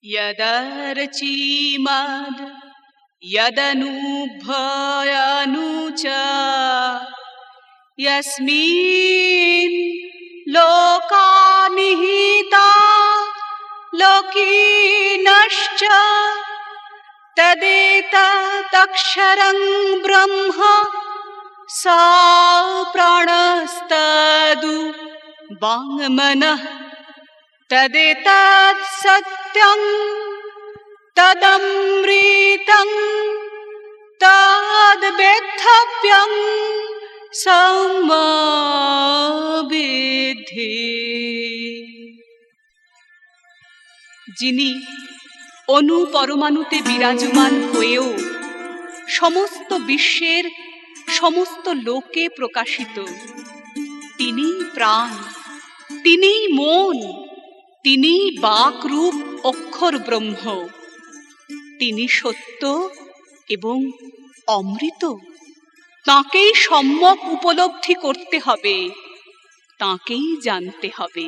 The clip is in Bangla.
यदर्चीमद् यदनुभयानु च यस्मिन् लोकानिहिता लोकिनश्च तदेतदक्षरं ब्रह्म स प्राणस्तदु वाङ्मनः तदेतत् सत्यं तदमृतं तद्वेद्धव्यं সমবিদ্ধি। যিনি অণু পরমাণুতে বিরাজমান হয়েও সমস্ত বিশ্বের সমস্ত লোকে প্রকাশিত, তিনিই প্রাণ, তিনিই মন, তিনিই বাক্রূপ অক্ষর ব্রহ্ম। তিনি সত্য এবং অমৃত। তাঁকেই সম্যক উপলব্ধি করতে হবে, তাঁকেই জানতে হবে।